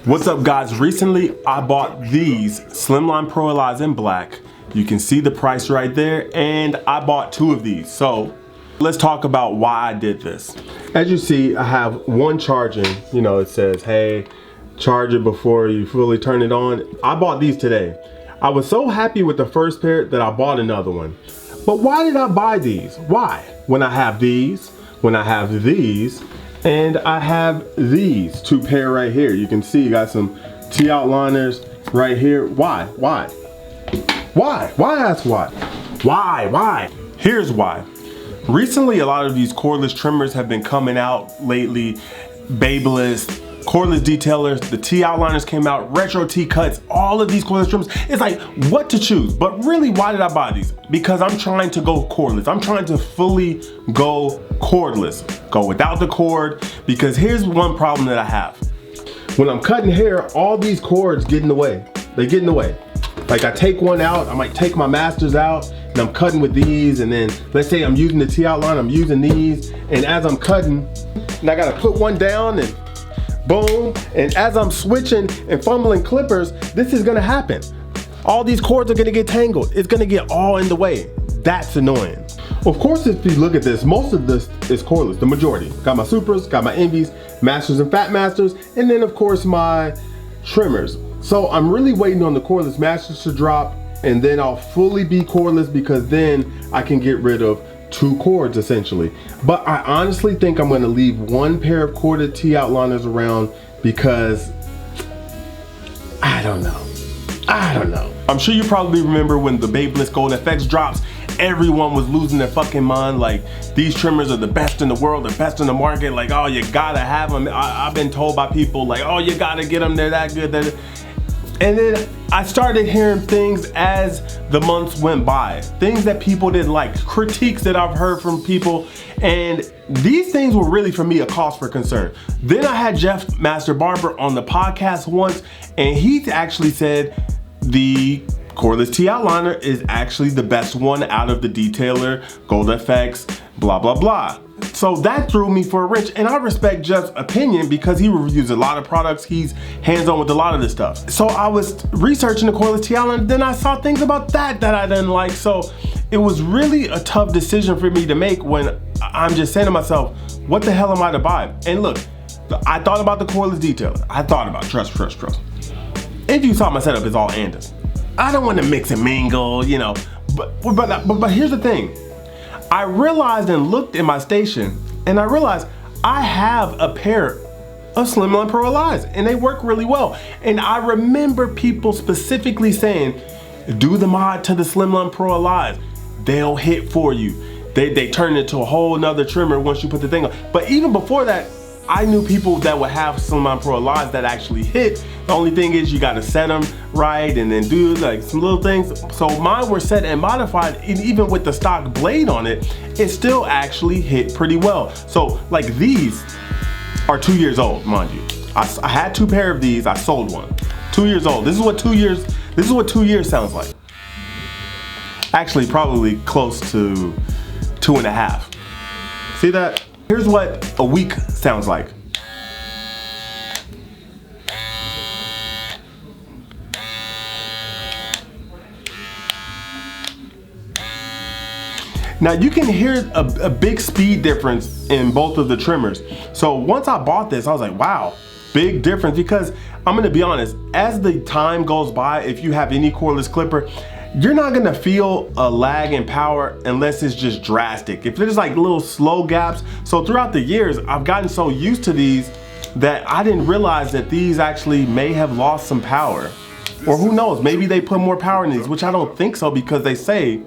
What's up guys, recently I bought these Slimline Pro Allies in black. You can see the price right there, and I bought two of these. So let's talk about why I did this. As you see, I have one charging, it says, hey, charge it before you fully turn it on. I bought these today. I was so happy with the first pair that I bought another one. But why did I buy these? Why? When I have these, when I have these, and I have these two pair right here. You can see you got some T outliners right here. Why? Why? Why? Why ask why? Why? Here's why. Recently, a lot of these cordless trimmers have been coming out lately. Babeless, cordless detailers, the T outliners came out, retro T cuts, all of these cordless trimmers. It's like, what to choose? But really, why did I buy these? Because I'm trying to go cordless. I'm trying to fully go cordless. Go without the cord, because here's one problem that I have. When I'm cutting hair, all these cords get in the way. They get in the way. Like I take one out, I might take my masters out, and I'm cutting with these, and then let's say I'm using the T outline, I'm using these, and as I'm cutting, and I gotta put one down and boom, and as I'm switching and fumbling clippers, this is gonna happen. All these cords are gonna get tangled. It's gonna get all in the way. That's annoying. Of course, if you look at this, most of this is cordless, the majority. Got my supers, got my envies, masters and fat masters, and then of course my trimmers. So I'm really waiting on the cordless masters to drop, and then I'll fully be cordless, because then I can get rid of two cords essentially. But I honestly think I'm gonna leave one pair of corded T outliners around, because I don't know. I'm sure you probably remember when the Babeless Gold FX drops, everyone was losing their fucking mind, like these trimmers are the best in the world, the best in the market, like oh you gotta have them. I've been told by people like oh you gotta get them, they're that good. And then I started hearing things as the months went by, things that people didn't like, critiques that I've heard from people, and these things were really for me a cause for concern. Then I had Jeff Master Barber on the podcast once, and he actually said the cordless T outliner is actually the best one out of the detailer, Gold FX, blah, blah, blah. So that threw me for a wrench, and I respect Jeff's opinion because he reviews a lot of products. He's hands-on with a lot of this stuff. So I was researching the cordless T outliner, then I saw things about that I didn't like. So it was really a tough decision for me to make when I'm just saying to myself, what the hell am I to buy? And look, I thought about the cordless detailer. I thought about trust. If you saw my setup, it's all Andis. I don't want to mix and mingle, but here's the thing. I realized and looked in my station, and I realized I have a pair of Slimline Pro Allies, and they work really well. And I remember people specifically saying, do the mod to the Slimline Pro Allies. They'll hit for you. They turn into a whole nother trimmer once you put the thing on. But even before that, I knew people that would have Slimline Pro Allies that actually hit. The only thing is you gotta set them right and then do like some little things. So mine were set and modified, and even with the stock blade on it, it still actually hit pretty well. So like these are 2 years old, mind you. I had two pair of these, I sold one. 2 years old. This is what 2 years sounds like. Actually, probably close to 2.5. See that? Here's what a week sounds like. Now you can hear a big speed difference in both of the trimmers. So once I bought this, I was like, wow, big difference, because I'm gonna be honest, as the time goes by, if you have any cordless clipper, you're not gonna feel a lag in power unless it's just drastic. If there's like little slow gaps. So throughout the years, I've gotten so used to these that I didn't realize that these actually may have lost some power. Or who knows, maybe they put more power in these, which I don't think so, because they say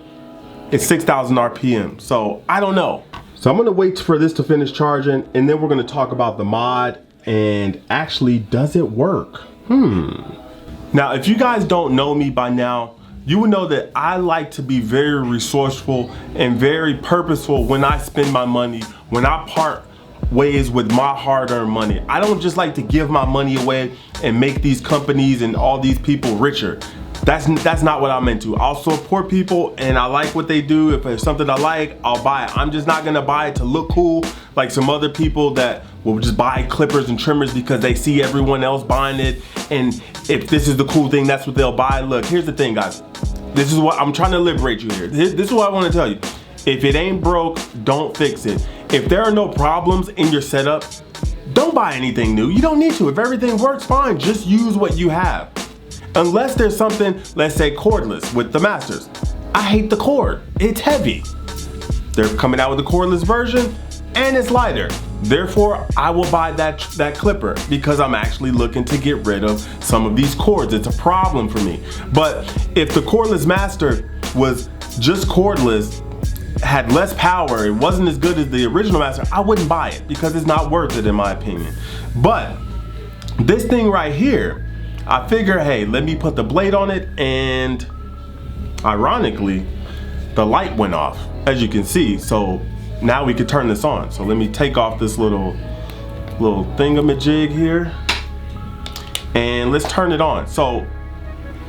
it's 6,000 RPM. So I don't know. So I'm gonna wait for this to finish charging, and then we're gonna talk about the mod and actually, does it work? Now, if you guys don't know me by now, you would know that I like to be very resourceful and very purposeful when I spend my money, when I part ways with my hard-earned money. I don't just like to give my money away and make these companies and all these people richer. That's not what I'm into. I'll support people, and I like what they do. If it's something I like, I'll buy it. I'm just not gonna buy it to look cool like some other people that will just buy clippers and trimmers because they see everyone else buying it, and if this is the cool thing, that's what they'll buy. Look, here's the thing, guys. This is what I'm trying to liberate you here. This is what I want to tell you. If it ain't broke, don't fix it. If there are no problems in your setup, don't buy anything new. You don't need to. If everything works fine, just use what you have. Unless there's something, let's say cordless with the Masters. I hate the cord. It's heavy. They're coming out with a cordless version and it's lighter. Therefore, I will buy that clipper because I'm actually looking to get rid of some of these cords. It's a problem for me. But if the cordless Master was just cordless, had less power, it wasn't as good as the original Master, I wouldn't buy it because it's not worth it in my opinion. But this thing right here, I figure, hey, let me put the blade on it, and ironically, the light went off, as you can see. So now we could turn this on. So let me take off this little thingamajig here, and let's turn it on. So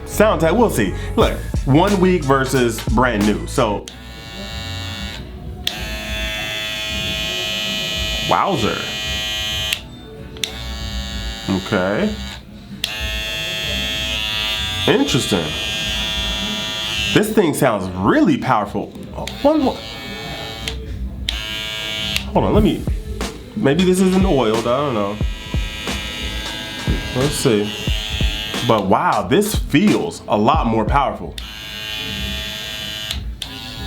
sound test, we'll see. Look, 1 week versus brand new. So wowzer. Okay. Interesting. This thing sounds really powerful. One more. Hold on, maybe this isn't oiled, I don't know. Let's see. But wow, this feels a lot more powerful.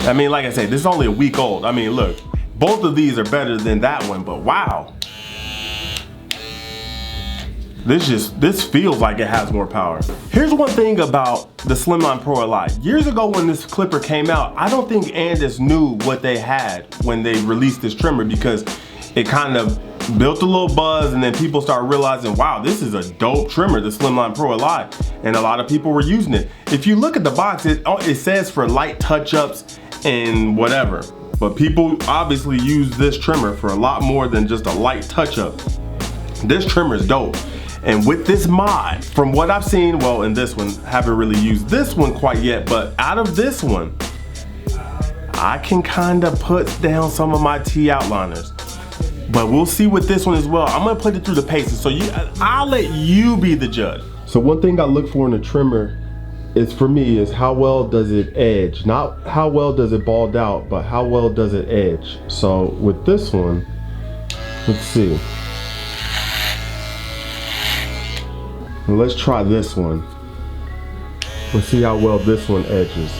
I mean, like I said, this is only a week old. I mean, look, both of these are better than that one, but wow. This feels like it has more power. Here's one thing about the Slimline Pro Li. Years ago when this clipper came out, I don't think Andis knew what they had when they released this trimmer, because it kind of built a little buzz and then people started realizing, wow, this is a dope trimmer, the Slimline Pro Li, and a lot of people were using it. If you look at the box, it says for light touch-ups and whatever, but people obviously use this trimmer for a lot more than just a light touch-up. This trimmer is dope. And with this mod, from what I've seen, well, in this one, haven't really used this one quite yet, but out of this one, I can kind of put down some of my T outliners. But we'll see with this one as well. I'm gonna put it through the paces, so I'll let you be the judge. So one thing I look for in a trimmer for me is how well does it edge? Not how well does it bald out, but how well does it edge? So with this one, let's see. Let's try this one. Let's see how well this one edges.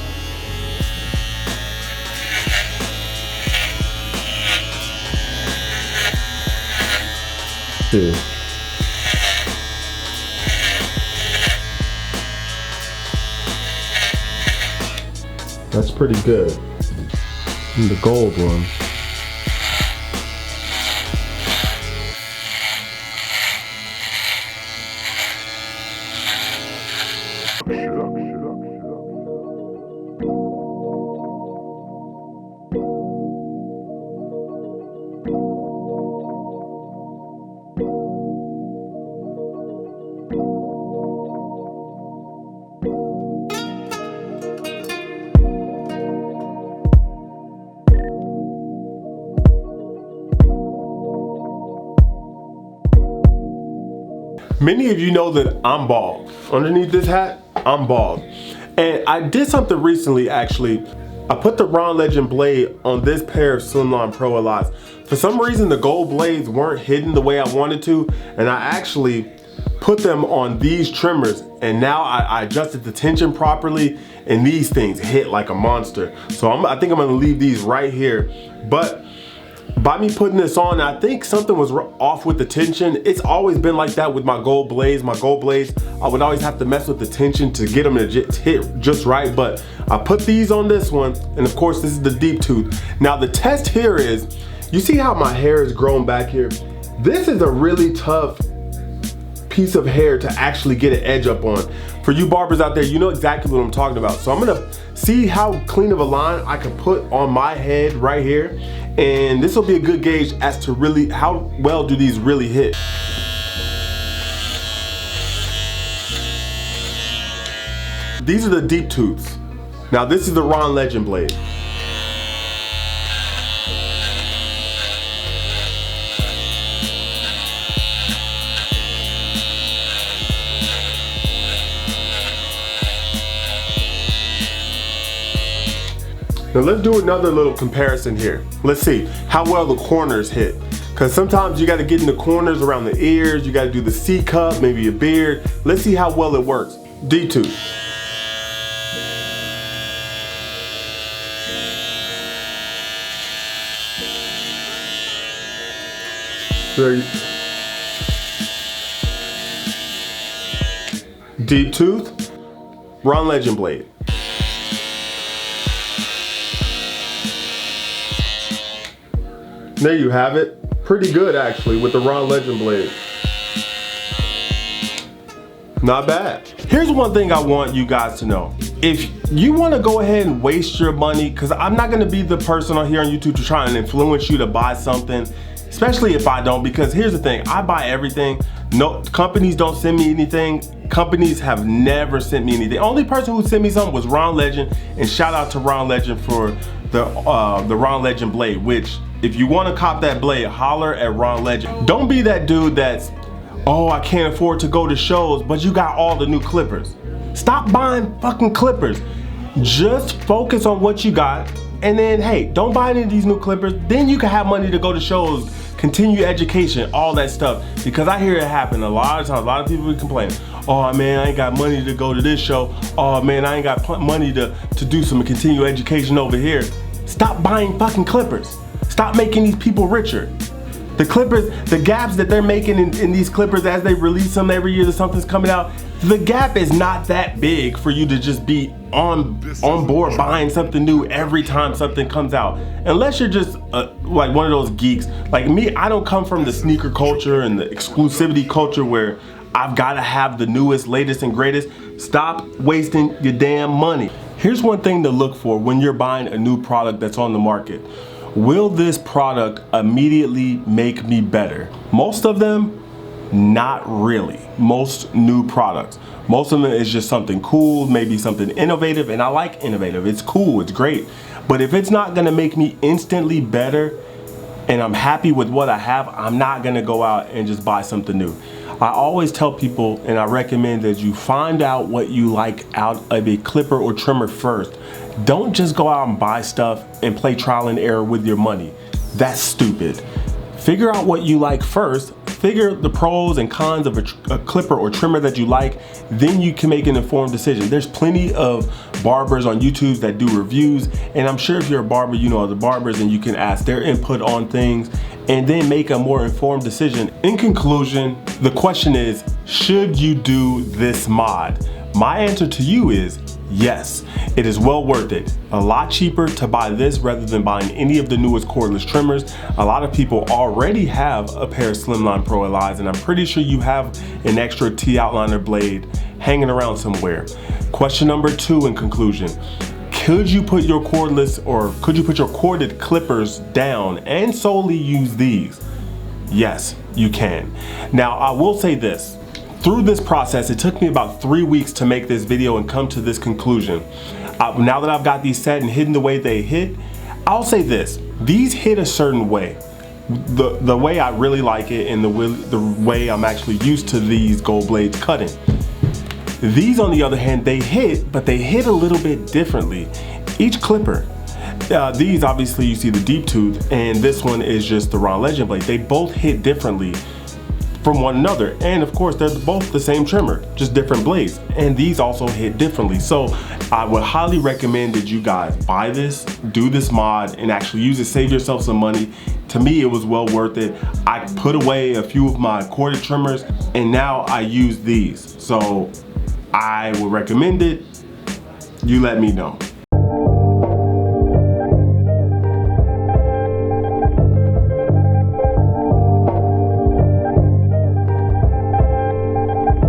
See. That's pretty good. And the gold one. Many of you know that I'm bald. Underneath this hat, I'm bald. And I did something recently, actually. I put the Ron Legend blade on this pair of Slimline Pro Li's. For some reason, the gold blades weren't hidden the way I wanted to, and I actually put them on these trimmers, and now I adjusted the tension properly, and these things hit like a monster. So I think I'm gonna leave these right here. But by me putting this on, I think something was off with the tension. It's always been like that with my gold blades. My gold blades, I would always have to mess with the tension to get them to hit just right. But I put these on this one, and of course this is the deep tooth. Now the test here is, you see how my hair is growing back here? This is a really tough piece of hair to actually get an edge up on. For you barbers out there, you know exactly what I'm talking about. So I'm gonna see how clean of a line I can put on my head right here. And this will be a good gauge as to really how well do these really hit. These are the deep tooths. Now this is the Ron Legend blade. Now let's do another little comparison here. Let's see how well the corners hit. Because sometimes you got to get in the corners around the ears, you got to do the C cup, maybe a beard. Let's see how well it works. D-tooth. Deep tooth, Ron Legend blade. There you have it. Pretty good actually with the Ron Legend blade. Not bad. Here's one thing I want you guys to know. If you want to go ahead and waste your money, because I'm not going to be the person on here on YouTube to try and influence you to buy something, especially if I don't, because here's the thing, I buy everything. No, companies don't send me anything. Companies have never sent me anything. Only person who sent me something was Ron Legend, and shout out to Ron Legend for the Ron Legend blade, which if you want to cop that blade, holler at Ron Legend. Don't be that dude that's, oh, I can't afford to go to shows, but you got all the new clippers. Stop buying fucking clippers. Just focus on what you got, and then, hey, don't buy any of these new clippers. Then you can have money to go to shows, continue education, all that stuff. Because I hear it happen a lot of times. A lot of people complain, oh man, I ain't got money to go to this show. Oh man, I ain't got money to do some continue education over here. Stop buying fucking clippers. Stop making these people richer. The clippers, the gaps that they're making in these clippers as they release them every year that something's coming out, the gap is not that big for you to just be on board buying something new every time something comes out. Unless you're just like one of those geeks. Like me, I don't come from the sneaker culture and the exclusivity culture where I've gotta have the newest, latest, and greatest. Stop wasting your damn money. Here's one thing to look for when you're buying a new product that's on the market. Will this product immediately make me better? Most of them, not really. Most new products. Most of them is just something cool, maybe something innovative, and I like innovative. It's cool, it's great. But if it's not gonna make me instantly better and I'm happy with what I have, I'm not gonna go out and just buy something new. I always tell people, and I recommend that you find out what you like out of a clipper or trimmer first. Don't just go out and buy stuff and play trial and error with your money. That's stupid. Figure out what you like first, figure the pros and cons of a clipper or trimmer that you like, then you can make an informed decision. There's plenty of barbers on YouTube that do reviews, and I'm sure if you're a barber, you know other barbers and you can ask their input on things and then make a more informed decision. In conclusion, the question is, should you do this mod? My answer to you is yes, it is well worth it. A lot cheaper to buy this rather than buying any of the newest cordless trimmers. A lot of people already have a pair of Slimline Pro Allies, and I'm pretty sure you have an extra T-outliner blade hanging around somewhere. Question number 2 in conclusion. Could you put your cordless or could you put your corded clippers down and solely use these? Yes, you can. Now, I will say this. Through this process, it took me about 3 weeks to make this video and come to this conclusion. Now that I've got these set and hidden the way they hit, I'll say this. These hit a certain way. The way I really like it and the way I'm actually used to these gold blades cutting. These, on the other hand, they hit, but they hit a little bit differently. Each clipper, these obviously you see the deep tooth, and this one is just the Ron Legend blade. They both hit differently from one another, and of course they're both the same trimmer, just different blades, and these also hit differently. So I would highly recommend that you guys buy this, do this mod, and actually use it. Save yourself some money. To me, it was well worth it. I put away a few of my corded trimmers, and now I use these. So I would recommend it. You let me know.